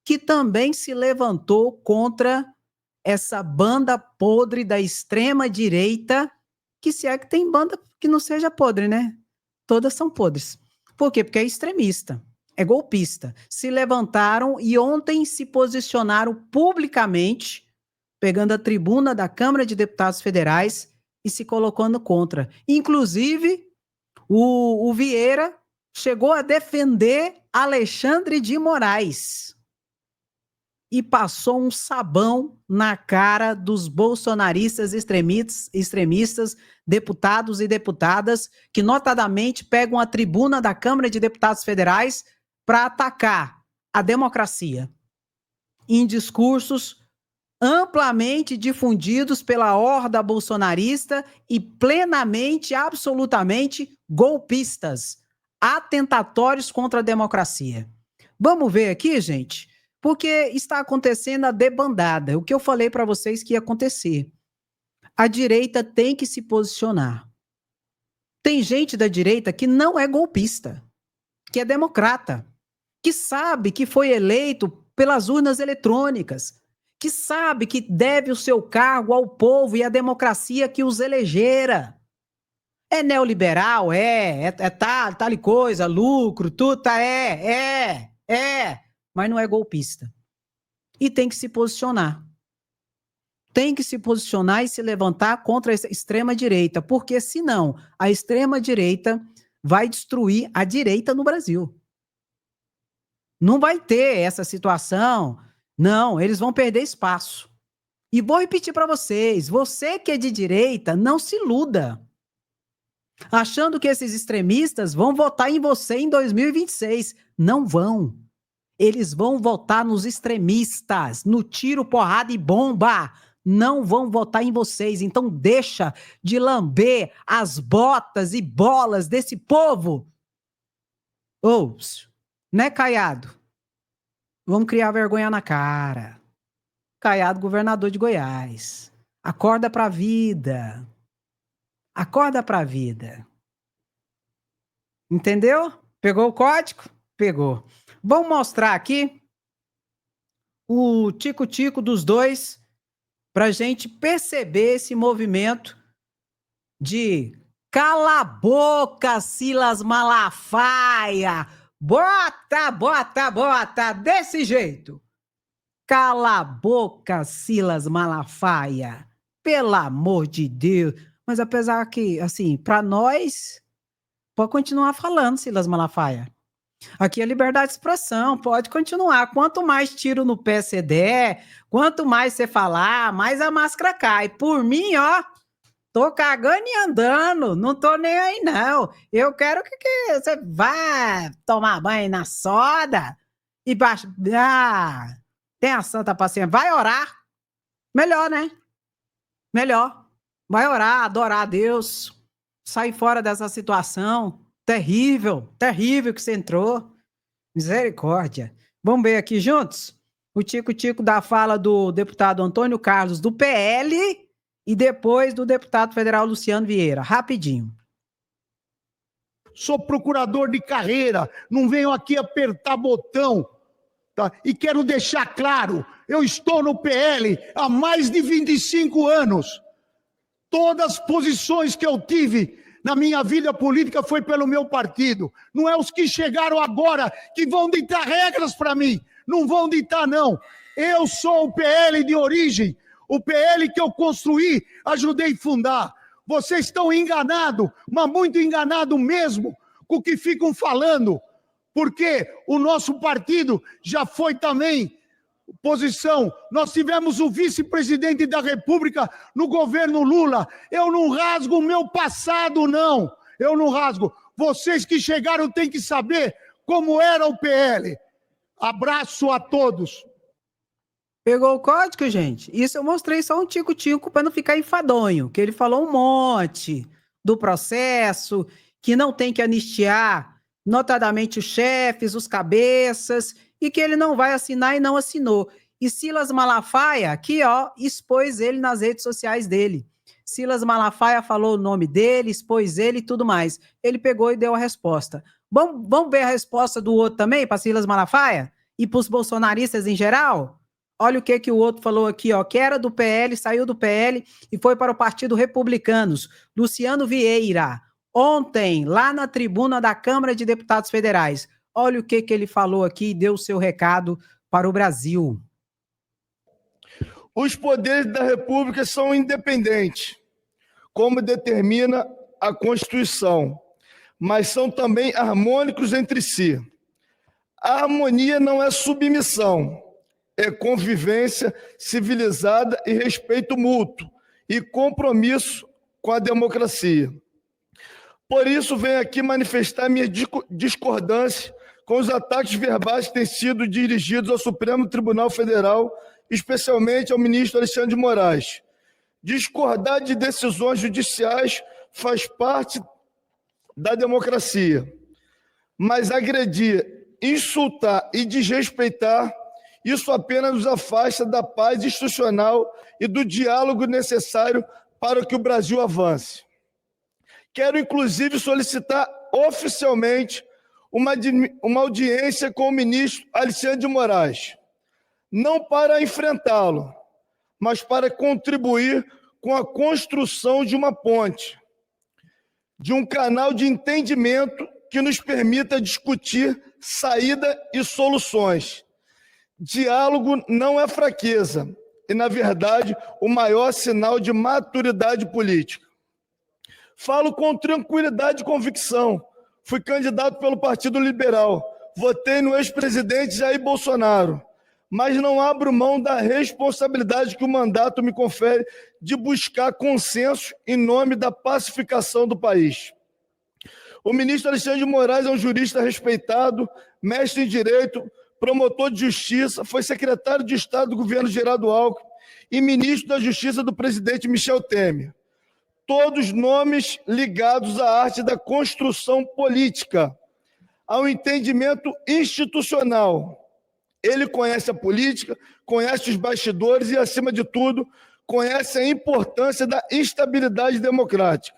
que também se levantou contra essa banda podre da extrema-direita, que se é que tem banda que não seja podre, né? Todas são podres. Por quê? Porque é extremista, é golpista. Se levantaram e ontem se posicionaram publicamente, pegando a tribuna da Câmara de Deputados Federais e se colocando contra. Inclusive, o Vieira chegou a defender Alexandre de Moraes e passou um sabão na cara dos bolsonaristas extremistas, deputados e deputadas, que notadamente pegam a tribuna da Câmara de Deputados Federais para atacar a democracia em discursos amplamente difundidos pela horda bolsonarista e plenamente, absolutamente golpistas, atentatórios contra a democracia. Vamos ver aqui, gente? Porque está acontecendo a debandada. O que eu falei para vocês que ia acontecer. A direita tem que se posicionar. Tem gente da direita que não é golpista, que é democrata, que sabe que foi eleito pelas urnas eletrônicas, que sabe que deve o seu cargo ao povo e à democracia que os elegera. É neoliberal? É tal e coisa, lucro, tudo, mas não é golpista. E tem que se posicionar. Tem que se posicionar e se levantar contra a extrema-direita, porque senão a extrema-direita vai destruir a direita no Brasil. Não vai ter essa situação. Não, eles vão perder espaço. E vou repetir para vocês, você que é de direita, não se iluda. Achando que esses extremistas vão votar em você em 2026. Não vão. Eles vão votar nos extremistas, no tiro, porrada e bomba. Não vão votar em vocês. Então deixa de lamber as botas e bolas desse povo. Ô, né, Caiado? Vamos criar vergonha na cara. Caiado, governador de Goiás. Acorda pra vida. Acorda pra vida. Entendeu? Pegou o código? Pegou. Vamos mostrar aqui o tico-tico dos dois pra gente perceber esse movimento de cala a boca, Silas Malafaia. Bota, desse jeito. Cala a boca, Silas Malafaia. Pelo amor de Deus. Mas apesar que, assim, para nós, pode continuar falando, Silas Malafaia. Aqui é liberdade de expressão, pode continuar. Quanto mais tiro no pé você der, quanto mais você falar, mais a máscara cai. Por mim, ó, tô cagando e andando, não tô nem aí, não. Eu quero que você vá tomar banho na soda e baixa. Ah, tem a santa paciência. Vai orar. Melhor, né? Melhor. Vai orar, adorar a Deus. Sair fora dessa situação. Terrível, terrível que você entrou. Misericórdia. Vamos ver aqui juntos? O tico-tico da fala do deputado Antônio Carlos, do PL, e depois do deputado federal Luciano Vieira. Rapidinho. Sou procurador de carreira, não venho aqui apertar botão. Tá? E quero deixar claro, eu estou no PL há mais de 25 anos. Todas as posições que eu tive na minha vida política foi pelo meu partido. Não é os que chegaram agora que vão ditar regras para mim. Não vão ditar, não. Eu sou o PL de origem. O PL que eu construí, ajudei a fundar. Vocês estão enganados, mas muito enganados mesmo com o que ficam falando. Porque o nosso partido já foi também posição. Nós tivemos o vice-presidente da República no governo Lula. Eu não rasgo o meu passado, não. Eu não rasgo. Vocês que chegaram têm que saber como era o PL. Abraço a todos. Pegou o código, gente? Isso eu mostrei só um tico-tico para não ficar enfadonho, que ele falou um monte do processo, que não tem que anistiar, notadamente os chefes, os cabeças, e que ele não vai assinar e não assinou. E Silas Malafaia, aqui, ó, expôs ele nas redes sociais dele. Silas Malafaia falou o nome dele, expôs ele e tudo mais. Ele pegou e deu a resposta. Vamos ver a resposta do outro também, para Silas Malafaia? e para os bolsonaristas em geral? Olha o que o outro falou aqui, ó, que era do PL, saiu do PL e foi para o Partido Republicanos. Luciano Vieira, ontem, lá na tribuna da Câmara de Deputados Federais. Olha o que ele falou aqui e deu o seu recado para o Brasil. Os poderes da República são independentes, como determina a Constituição, mas são também harmônicos entre si. A harmonia não é submissão, é convivência civilizada e respeito mútuo e compromisso com a democracia. Por isso, venho aqui manifestar minha discordância com os ataques verbais que têm sido dirigidos ao Supremo Tribunal Federal, especialmente ao ministro Alexandre de Moraes. Discordar de decisões judiciais faz parte da democracia, mas agredir, insultar e desrespeitar, isso apenas nos afasta da paz institucional e do diálogo necessário para que o Brasil avance. Quero, inclusive, solicitar oficialmente uma audiência com o ministro Alexandre de Moraes, não para enfrentá-lo, mas para contribuir com a construção de uma ponte, de um canal de entendimento que nos permita discutir saída e soluções. Diálogo não é fraqueza e, na verdade, o maior sinal de maturidade política. Falo com tranquilidade e convicção. Fui candidato pelo Partido Liberal. Votei no ex-presidente Jair Bolsonaro. Mas não abro mão da responsabilidade que o mandato me confere de buscar consenso em nome da pacificação do país. O ministro Alexandre de Moraes é um jurista respeitado, mestre em direito, promotor de justiça, foi secretário de Estado do governo Geraldo Alckmin e ministro da Justiça do presidente Michel Temer. Todos nomes ligados à arte da construção política, ao entendimento institucional. Ele conhece a política, conhece os bastidores e, acima de tudo, conhece a importância da estabilidade democrática.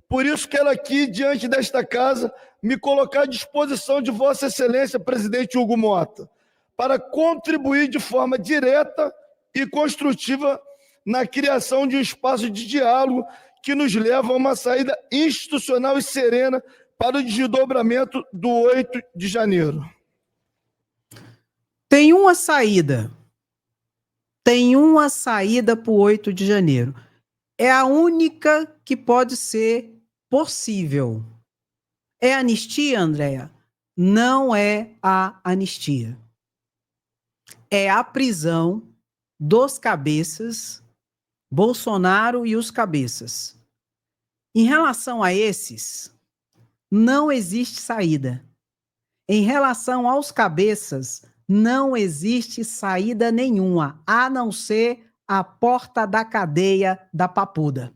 Por isso quero aqui, diante desta casa, me colocar à disposição de Vossa Excelência, presidente Hugo Mota, para contribuir de forma direta e construtiva na criação de um espaço de diálogo que nos leva a uma saída institucional e serena para o desdobramento do 8 de janeiro. Tem uma saída para o 8 de janeiro. É a única que pode ser possível. É anistia, Andréa? Não é a anistia. É a prisão dos cabeças, Bolsonaro e os cabeças. Em relação a esses, não existe saída. Em relação aos cabeças, não existe saída nenhuma, a não ser a porta da cadeia da Papuda.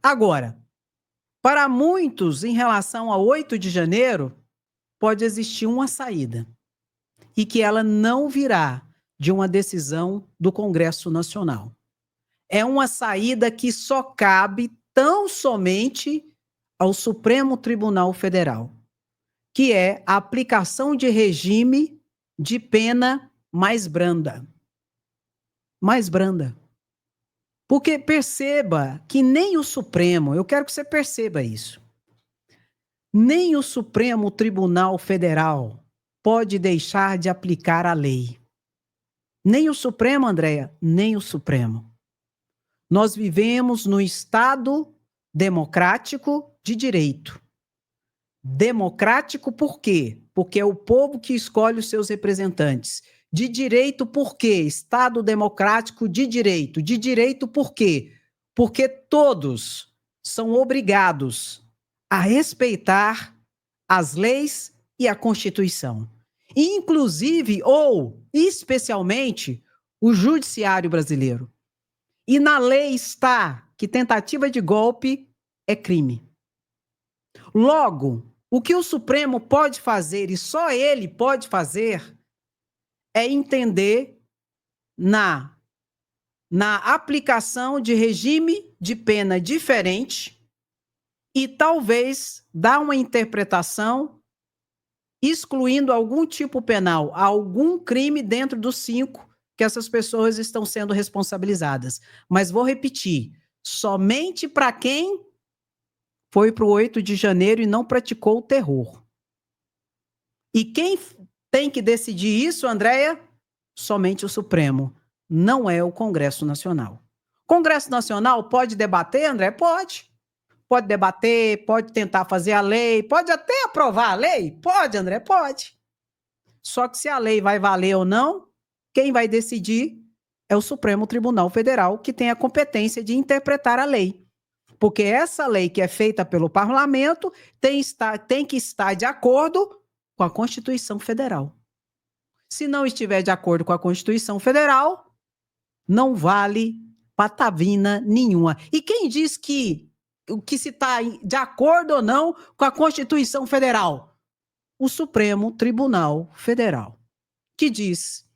Agora, para muitos, em relação a 8 de janeiro, pode existir uma saída, e que ela não virá de uma decisão do Congresso Nacional. É uma saída que só cabe tão somente ao Supremo Tribunal Federal, que é a aplicação de regime de pena mais branda. Mais branda. Porque perceba que nem o Supremo, eu quero que você perceba isso, nem o Supremo Tribunal Federal pode deixar de aplicar a lei. Nem o Supremo, Andréa, nem o Supremo. Nós vivemos num Estado democrático de direito. Democrático por quê? Porque é o povo que escolhe os seus representantes. De direito por quê? Estado democrático de direito. De direito por quê? Porque todos são obrigados a respeitar as leis e a Constituição. Inclusive, ou especialmente, o judiciário brasileiro. E na lei está que tentativa de golpe é crime. Logo, o que o Supremo pode fazer, e só ele pode fazer, é entender na aplicação de regime de pena diferente e talvez dar uma interpretação excluindo algum tipo penal, algum crime dentro dos 5 que essas pessoas estão sendo responsabilizadas. Mas vou repetir, somente para quem foi para o 8 de janeiro e não praticou o terror. E quem tem que decidir isso, Andréia? Somente o Supremo, não é o Congresso Nacional. O Congresso Nacional pode debater, André? Pode. Pode debater, pode tentar fazer a lei, pode até aprovar a lei? Pode, André? Pode. Só que se a lei vai valer ou não, quem vai decidir é o Supremo Tribunal Federal, que tem a competência de interpretar a lei. Porque essa lei que é feita pelo parlamento tem que estar de acordo com a Constituição Federal. Se não estiver de acordo com a Constituição Federal, não vale patavina nenhuma. E quem diz que se está de acordo ou não com a Constituição Federal? O Supremo Tribunal Federal, que diz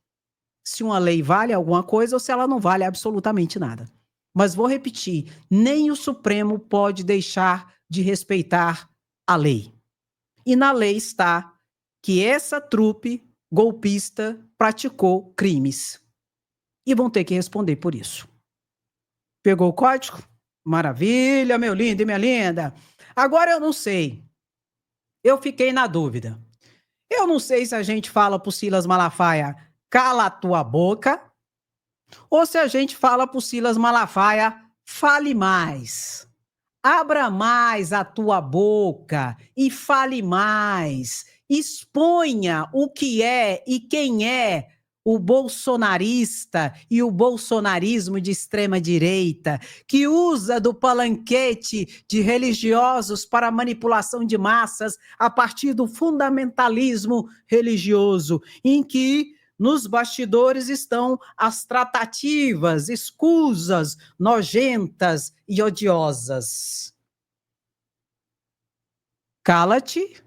se uma lei vale alguma coisa ou se ela não vale absolutamente nada. Mas vou repetir, nem o Supremo pode deixar de respeitar a lei. E na lei está que essa trupe golpista praticou crimes. E vão ter que responder por isso. Pegou o código? Maravilha, meu lindo e minha linda. Agora eu não sei. Eu fiquei na dúvida. Eu não sei se a gente fala pro Silas Malafaia, cala a tua boca, ou se a gente fala pro Silas Malafaia, fale mais. Abra mais a tua boca e fale mais. Exponha o que é e quem é o bolsonarista e o bolsonarismo de extrema-direita, que usa do palanquete de religiosos para manipulação de massas a partir do fundamentalismo religioso, em que nos bastidores estão as tratativas escusas, nojentas e odiosas. Cala-te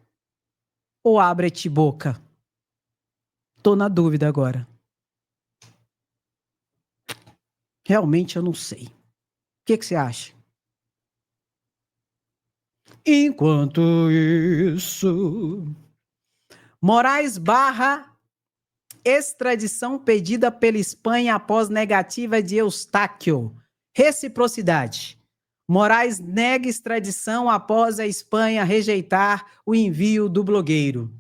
ou abre-te boca? Tô na dúvida agora. Realmente eu não sei. O que você acha? Enquanto isso, Moraes barra extradição pedida pela Espanha após negativa de Eustáquio. Reciprocidade. Moraes nega extradição após a Espanha rejeitar o envio do blogueiro.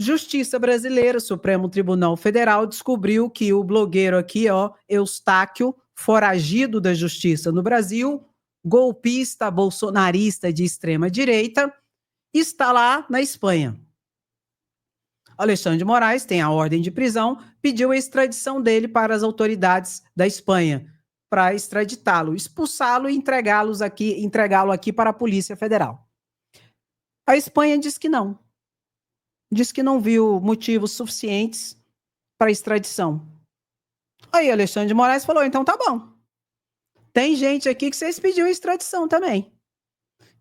Justiça brasileira, Supremo Tribunal Federal, descobriu que o blogueiro aqui, Eustáquio, foragido da justiça no Brasil, golpista bolsonarista de extrema-direita, está lá na Espanha. Alexandre de Moraes tem a ordem de prisão, pediu a extradição dele para as autoridades da Espanha, para extraditá-lo, expulsá-lo e entregá-lo aqui para a Polícia Federal. A Espanha diz que não. Diz que não viu motivos suficientes para extradição. Aí Alexandre de Moraes falou, então tá bom. Tem gente aqui que vocês pediram extradição também.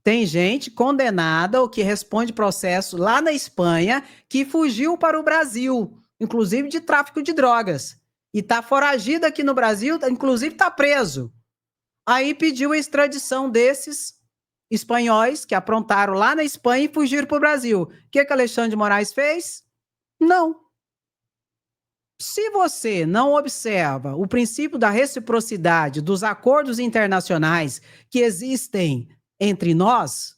Tem gente condenada ou que responde processo lá na Espanha que fugiu para o Brasil, inclusive de tráfico de drogas. E está foragido aqui no Brasil, inclusive está preso. Aí pediu a extradição desses espanhóis que aprontaram lá na Espanha e fugiram para o Brasil. O que Alexandre de Moraes fez? Não. Se você não observa o princípio da reciprocidade dos acordos internacionais que existem entre nós,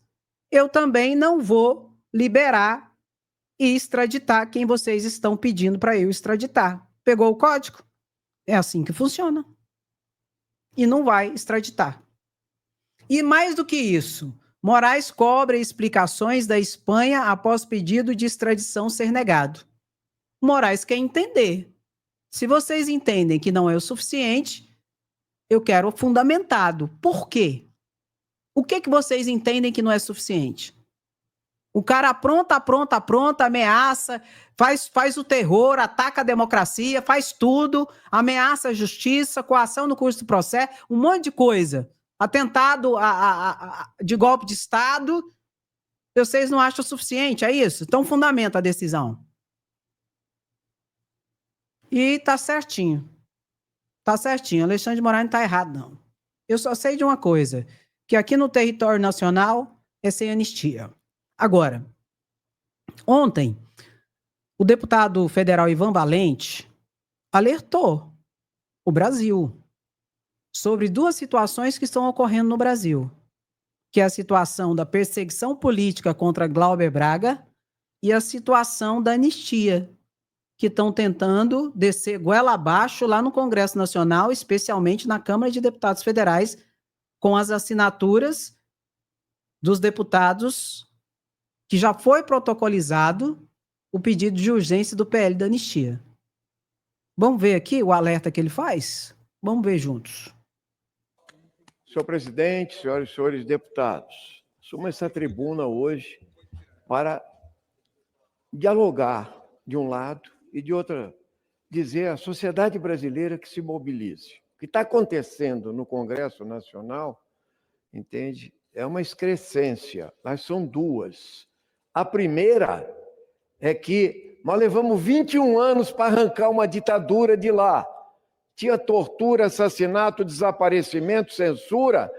eu também não vou liberar e extraditar quem vocês estão pedindo para eu extraditar. Pegou o código? É assim que funciona. E não vai extraditar. E mais do que isso, Moraes cobra explicações da Espanha após pedido de extradição ser negado. Moraes quer entender. Se vocês entendem que não é o suficiente, eu quero fundamentado. Por quê? O que vocês entendem que não é suficiente? O cara apronta, ameaça, faz o terror, ataca a democracia, faz tudo, ameaça a justiça, coação no curso do processo, um monte de coisa. Atentado de golpe de Estado. Vocês não acham suficiente, é isso? Então fundamenta a decisão. E tá certinho. Tá certinho. Alexandre de Moraes não tá errado, não. Eu só sei de uma coisa, que aqui no território nacional é sem anistia. Agora, Ontem, o deputado federal Ivan Valente alertou o Brasil sobre duas situações que estão ocorrendo no Brasil, que é a situação da perseguição política contra Glauber Braga e a situação da anistia, que estão tentando descer goela abaixo lá no Congresso Nacional, especialmente na Câmara de Deputados Federais, com as assinaturas dos deputados que já foi protocolizado o pedido de urgência do PL da anistia. Vamos ver aqui o alerta que ele faz? Vamos ver juntos. Senhor presidente, senhoras e senhores deputados, assumo essa tribuna hoje para dialogar de um lado e de outra, dizer à sociedade brasileira que se mobilize. O que está acontecendo no Congresso Nacional, entende, é uma excrescência, mas são duas. A primeira é que nós levamos 21 anos para arrancar uma ditadura de lá. Tinha tortura, assassinato, desaparecimento, censura,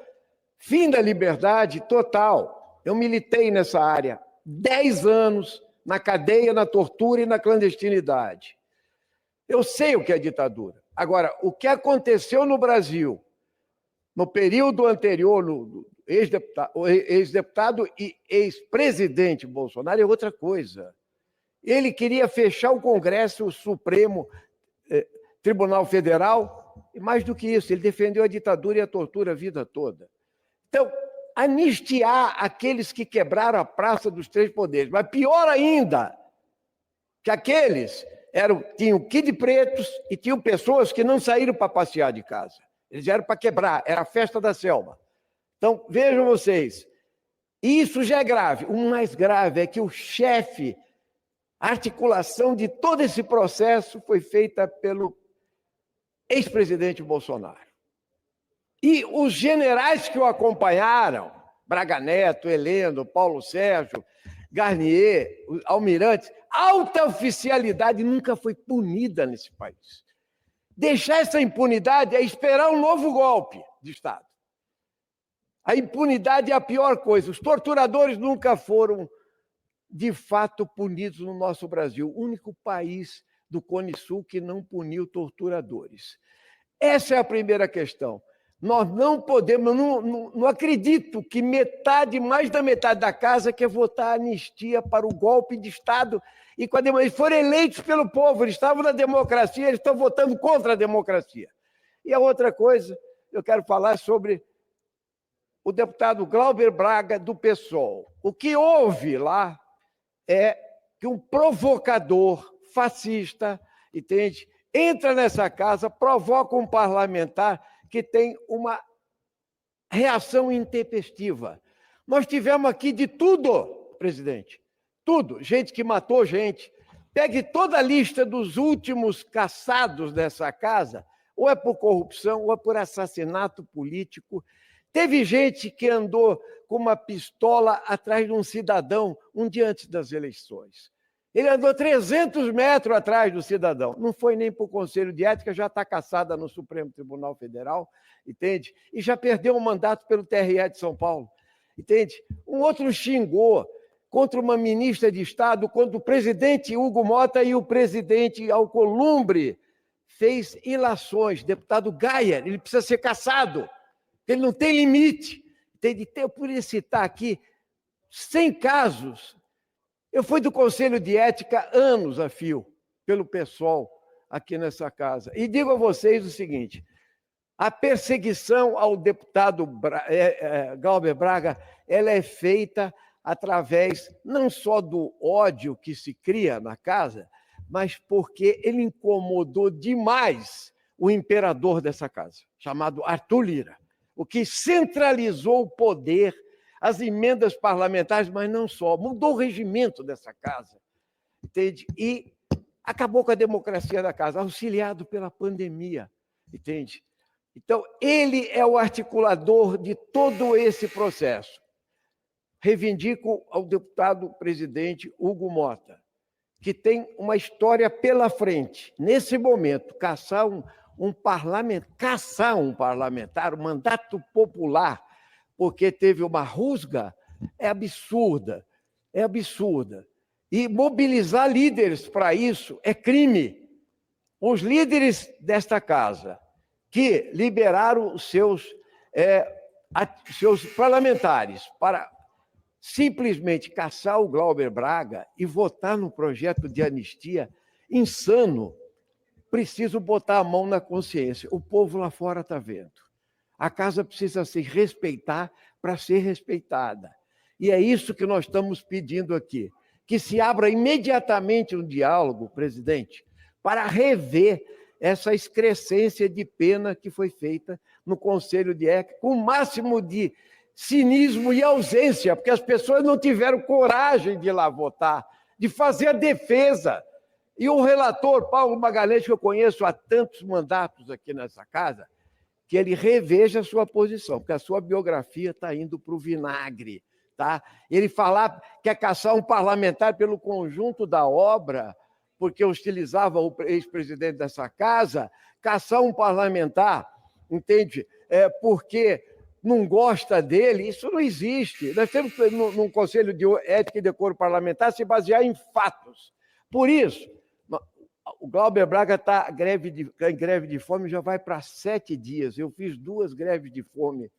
fim da liberdade total. Eu militei nessa área 10 anos na cadeia, na tortura e na clandestinidade. Eu sei o que é ditadura. Agora, o que aconteceu no Brasil, no período anterior, no ex-deputado e ex-presidente Bolsonaro, é outra coisa. Ele queria fechar o Congresso, o Supremo Tribunal Federal, e mais do que isso, ele defendeu a ditadura e a tortura a vida toda. Então, anistiar aqueles que quebraram a praça dos três poderes, mas pior ainda, que aqueles tinham kid pretos e tinham pessoas que não saíram para passear de casa. Eles vieram para quebrar, era a festa da selva. Então, vejam vocês, isso já é grave. O mais grave é que o chefe, a articulação de todo esse processo foi feita pelo ex-presidente Bolsonaro. E os generais que o acompanharam, Braga Neto, Heleno, Paulo Sérgio, Garnier, almirantes, alta oficialidade nunca foi punida nesse país. Deixar essa impunidade é esperar um novo golpe de Estado. A impunidade é a pior coisa. Os torturadores nunca foram, de fato, punidos no nosso Brasil. O único país do Cone Sul que não puniu torturadores. Essa é a primeira questão. Nós não podemos, não acredito que mais da metade da casa quer votar anistia para o golpe de Estado. E quando eles foram eleitos pelo povo, eles estavam na democracia, eles estão votando contra a democracia. E a outra coisa, eu quero falar sobre o deputado Glauber Braga, do PSOL. O que houve lá é que um provocador fascista, entende, entra nessa casa, provoca um parlamentar que tem uma reação intempestiva. Nós tivemos aqui de tudo, presidente, tudo. Gente que matou gente. Pegue toda a lista dos últimos caçados dessa casa, ou é por corrupção, ou é por assassinato político. Teve gente que andou com uma pistola atrás de um cidadão um dia antes das eleições. Ele andou 300 metros atrás do cidadão. Não foi nem para o Conselho de Ética, já está cassada no Supremo Tribunal Federal, entende? E já perdeu o mandato pelo TRE de São Paulo, entende? Um outro xingou contra uma ministra de Estado, contra o presidente Hugo Mota e o presidente Alcolumbre. Fez ilações. Deputado Gaia, ele precisa ser cassado. Ele não tem limite. Eu poderia citar aqui 100 casos. Eu fui do Conselho de Ética anos a fio, pelo PSOL, aqui nessa casa. E digo a vocês o seguinte, a perseguição ao deputado Glauber Braga, ela é feita através não só do ódio que se cria na casa, mas porque ele incomodou demais o imperador dessa casa, chamado Arthur Lira, o que centralizou o poder, as emendas parlamentares, mas não só, mudou o regimento dessa casa, entende? E acabou com a democracia da casa, auxiliado pela pandemia, entende? Então, ele é o articulador de todo esse processo. Reivindico ao deputado presidente Hugo Mota, que tem uma história pela frente. Nesse momento, caçar um parlamentar, um mandato popular, porque teve uma rusga, é absurda, é absurda. E mobilizar líderes para isso é crime. Os líderes desta casa que liberaram os seus parlamentares para simplesmente caçar o Glauber Braga e votar no projeto de anistia insano, preciso botar a mão na consciência. O povo lá fora está vendo. A casa precisa se respeitar para ser respeitada. E é isso que nós estamos pedindo aqui. Que se abra imediatamente um diálogo, presidente, para rever essa excrescência de pena que foi feita no Conselho de Ética, com o máximo de cinismo e ausência, porque as pessoas não tiveram coragem de ir lá votar, de fazer a defesa. E o relator, Paulo Magalhães, que eu conheço há tantos mandatos aqui nessa casa, que ele reveja a sua posição, porque a sua biografia está indo para o vinagre. Tá? Ele falar que quer caçar um parlamentar pelo conjunto da obra, porque hostilizava o ex-presidente dessa casa, caçar um parlamentar, entende? Porque não gosta dele, isso não existe. Nós temos, num Conselho de Ética e Decoro Parlamentar, se basear em fatos. Por isso, o Glauber Braga está em greve de fome, já vai para 7 dias. Eu fiz 2 greves de fome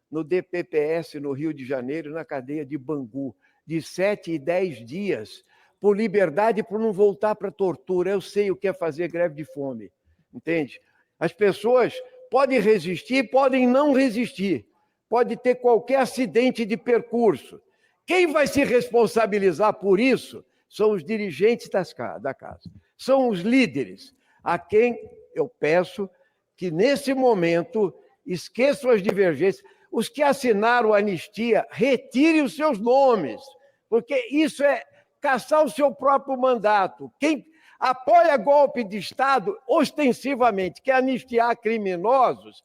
no DPPS, no Rio de Janeiro, na cadeia de Bangu, de 7 e 10 dias, por liberdade, por não voltar para a tortura. Eu sei o que é fazer greve de fome, entende? As pessoas podem resistir, podem não resistir, pode ter qualquer acidente de percurso. Quem vai se responsabilizar por isso são os dirigentes da casa, são os líderes, a quem eu peço que, nesse momento, esqueçam as divergências. Os que assinaram a anistia, retirem os seus nomes, porque isso é caçar o seu próprio mandato. Quem apoia golpe de Estado, ostensivamente, quer anistiar criminosos,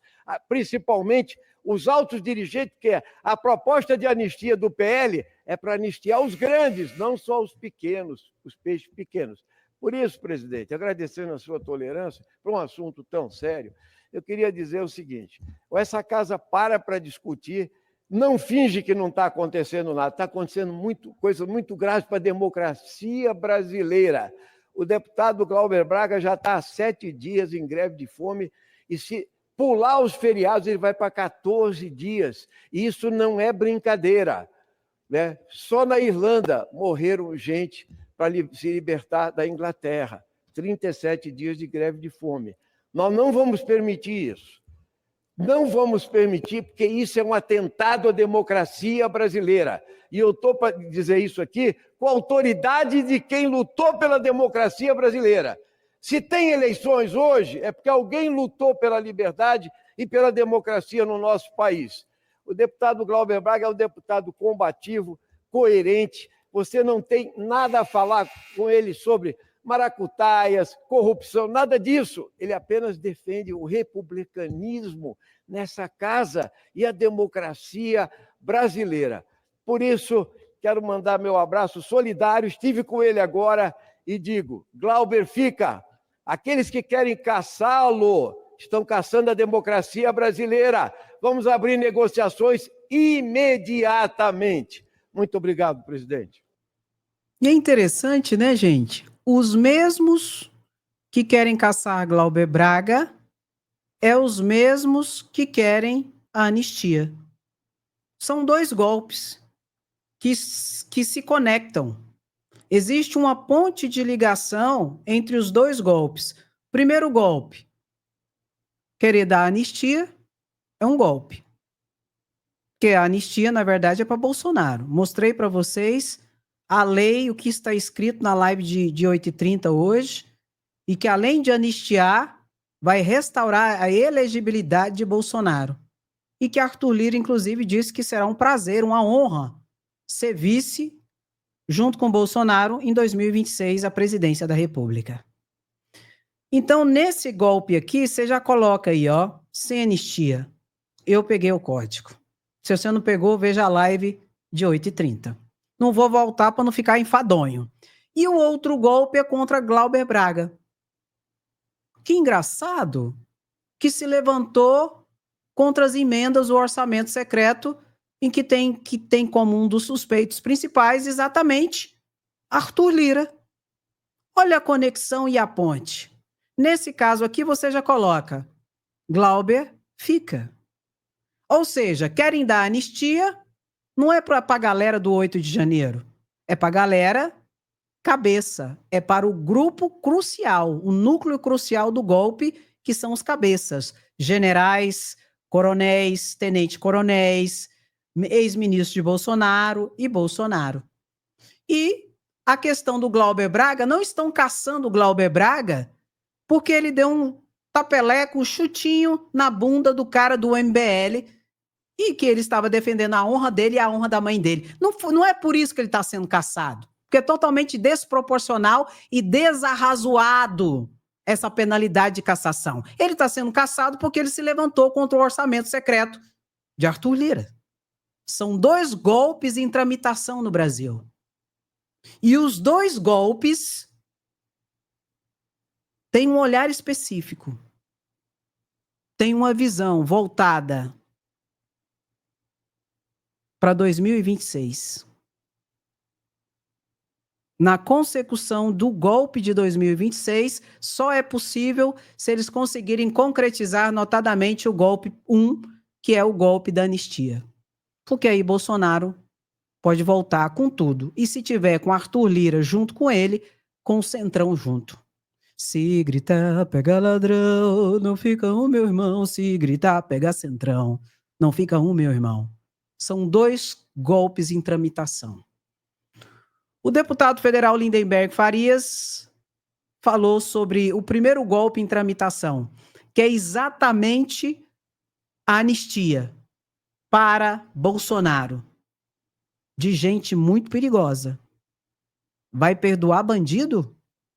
principalmente os altos dirigentes, porque a proposta de anistia do PL é para anistiar os grandes, não só os pequenos, os peixes pequenos. Por isso, presidente, agradecendo a sua tolerância para um assunto tão sério, eu queria dizer o seguinte: essa casa para discutir, não finge que não está acontecendo nada, está acontecendo coisa muito grave para a democracia brasileira. O deputado Glauber Braga já está há 7 dias em greve de fome e, se pular os feriados, ele vai para 14 dias. E isso não é brincadeira, né? Só na Irlanda morreram gente para se libertar da Inglaterra. 37 dias de greve de fome. Nós não vamos permitir isso. Não vamos permitir, porque isso é um atentado à democracia brasileira. E eu estou para dizer isso aqui com a autoridade de quem lutou pela democracia brasileira. Se tem eleições hoje, é porque alguém lutou pela liberdade e pela democracia no nosso país. O deputado Glauber Braga é um deputado combativo, coerente. Você não tem nada a falar com ele sobre maracutaias, corrupção, nada disso. Ele apenas defende o republicanismo nessa casa e a democracia brasileira. Por isso, quero mandar meu abraço solidário. Estive com ele agora e digo: Glauber, fica. Aqueles que querem caçá-lo estão caçando a democracia brasileira. Vamos abrir negociações imediatamente. Muito obrigado, presidente. E é interessante, né, gente? Os mesmos que querem caçar Glauber Braga é os mesmos que querem a anistia. São 2 golpes que se conectam. Existe uma ponte de ligação entre os 2 golpes. Primeiro golpe, querer dar anistia, é um golpe. Porque a anistia, na verdade, é para Bolsonaro. Mostrei para vocês a lei, o que está escrito na live de 8h30 hoje, e que, além de anistiar, vai restaurar a elegibilidade de Bolsonaro. E que Arthur Lira, inclusive, disse que será um prazer, uma honra, ser vice, junto com Bolsonaro, em 2026, a presidência da República. Então, nesse golpe aqui, você já coloca aí, ó, sem anistia. Eu peguei o código. Se você não pegou, veja a live de 8h30. Não vou voltar para não ficar enfadonho. E o outro golpe é contra Glauber Braga. Que engraçado que se levantou contra as emendas do orçamento secreto, em que tem como um dos suspeitos principais exatamente Arthur Lira. Olha a conexão e a ponte. Nesse caso aqui, você já coloca Glauber fica. Ou seja, querem dar anistia, não é para a galera do 8 de janeiro, é para a galera cabeça, é para o grupo crucial, o núcleo crucial do golpe, que são os cabeças, generais, coronéis, tenente-coronéis, ex-ministros de Bolsonaro e Bolsonaro. E a questão do Glauber Braga, não estão caçando o Glauber Braga porque ele deu um tapeleco, um chutinho na bunda do cara do MBL e que ele estava defendendo a honra dele e a honra da mãe dele. Não é por isso que ele está sendo caçado, porque é totalmente desproporcional e desarrazoado essa penalidade de cassação. Ele está sendo caçado porque ele se levantou contra o orçamento secreto de Arthur Lira. São 2 golpes em tramitação no Brasil. E os 2 golpes têm um olhar específico, têm uma visão voltada para 2026. Na consecução do golpe de 2026, só é possível se eles conseguirem concretizar notadamente o golpe 1, que é o golpe da anistia. Porque aí Bolsonaro pode voltar com tudo. E se tiver com Arthur Lira junto com ele, com o Centrão junto. Se gritar, pega ladrão, não fica um meu irmão. Se gritar, pega Centrão, não fica um meu irmão. São 2 golpes em tramitação. O deputado federal Lindenberg Farias falou sobre o primeiro golpe em tramitação, que é exatamente a anistia para Bolsonaro, de gente muito perigosa. Vai perdoar bandido?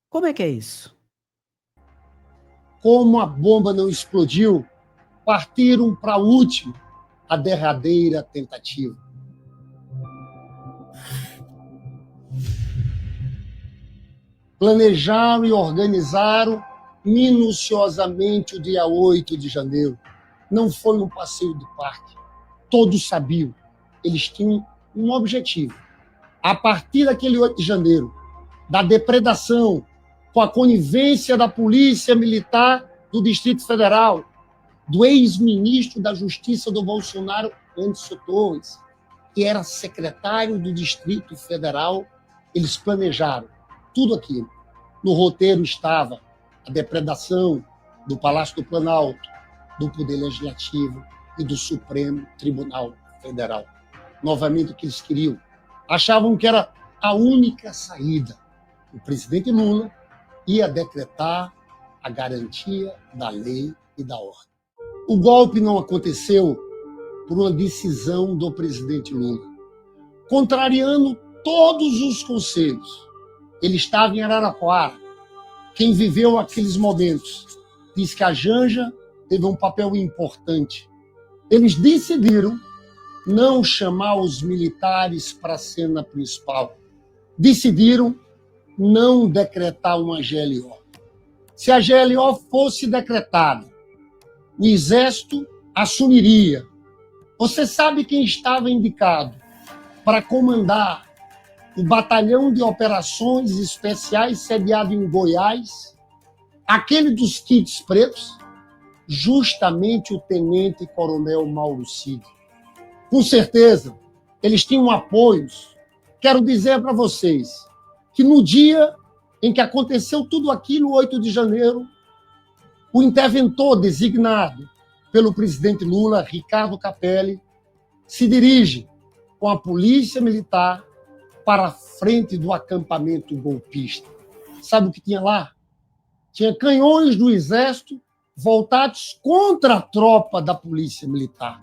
Como é que é isso? Como a bomba não explodiu, partiram para a última, a derradeira tentativa. Planejaram e organizaram minuciosamente o dia 8 de janeiro. Não foi um passeio de parque. Todos sabiam. Eles tinham um objetivo. A partir daquele 8 de janeiro, da depredação, com a conivência da Polícia Militar do Distrito Federal, do ex-ministro da Justiça do Bolsonaro, Anderson Torres, que era secretário do Distrito Federal, eles planejaram tudo aquilo. No roteiro estava a depredação do Palácio do Planalto, do Poder Legislativo e do Supremo Tribunal Federal. Novamente o que eles queriam. Achavam que era a única saída. O presidente Lula ia decretar a garantia da lei e da ordem. O golpe não aconteceu por uma decisão do presidente Lula, contrariando todos os conselhos. Ele estava em Araraquara. Quem viveu aqueles momentos diz que a Janja teve um papel importante. Eles decidiram não chamar os militares para a cena principal. Decidiram não decretar uma GLO. Se a GLO fosse decretada, o Exército assumiria. Você sabe quem estava indicado para comandar o Batalhão de Operações Especiais sediado em Goiás, aquele dos kits pretos? Justamente o tenente-coronel Mauro Cid. Com certeza, eles tinham apoios. Quero dizer para vocês que no dia em que aconteceu tudo aquilo, 8 de janeiro, o interventor designado pelo presidente Lula, Ricardo Capelli, se dirige com a polícia militar para a frente do acampamento golpista. Sabe o que tinha lá? Tinha canhões do Exército voltados contra a tropa da polícia militar.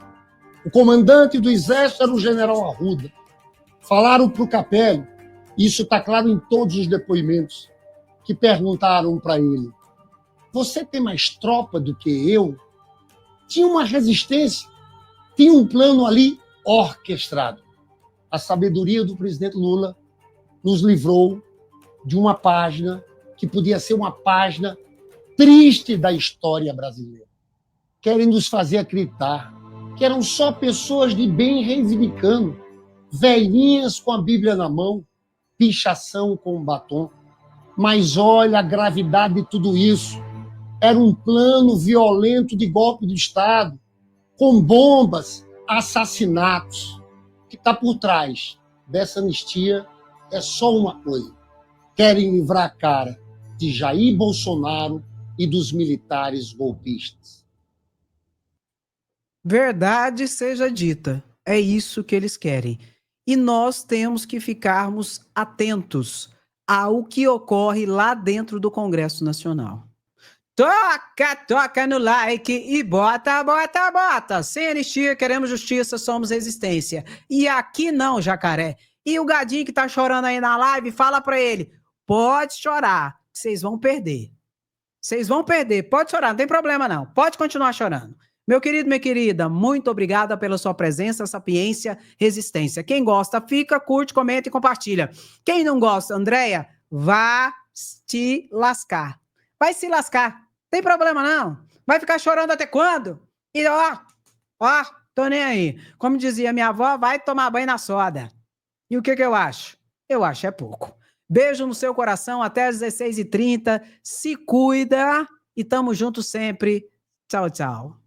O comandante do Exército era o general Arruda. Falaram para o Capelli, isso está claro em todos os depoimentos, que perguntaram para ele: você tem mais tropa do que eu? Tinha uma resistência, tinha um plano ali orquestrado. A sabedoria do presidente Lula nos livrou de uma página que podia ser uma página triste da história brasileira. Querem nos fazer acreditar que eram só pessoas de bem reivindicando, velhinhas com a Bíblia na mão, pichação com batom. Mas olha a gravidade de tudo isso. Era um plano violento de golpe do Estado, com bombas, assassinatos. O que está por trás dessa anistia é só uma coisa. Querem livrar a cara de Jair Bolsonaro e dos militares golpistas. Verdade seja dita, é isso que eles querem. E nós temos que ficarmos atentos ao que ocorre lá dentro do Congresso Nacional. Toca no like e bota. Sem anistia, queremos justiça, somos resistência. E aqui não, jacaré. E o gadinho que tá chorando aí na live, fala pra ele, pode chorar, vocês vão perder. Vocês vão perder, pode chorar, não tem problema não, pode continuar chorando. Meu querido, minha querida, muito obrigada pela sua presença, sapiência, resistência. Quem gosta, fica, curte, comenta e compartilha. Quem não gosta, Andréia, vá te lascar. Vai se lascar, tem problema não. Vai ficar chorando até quando? E tô nem aí. Como dizia minha avó, vai tomar banho na soda. E o que eu acho? Eu acho é pouco. Beijo no seu coração, até às 16h30. Se cuida e tamo junto sempre. Tchau, tchau.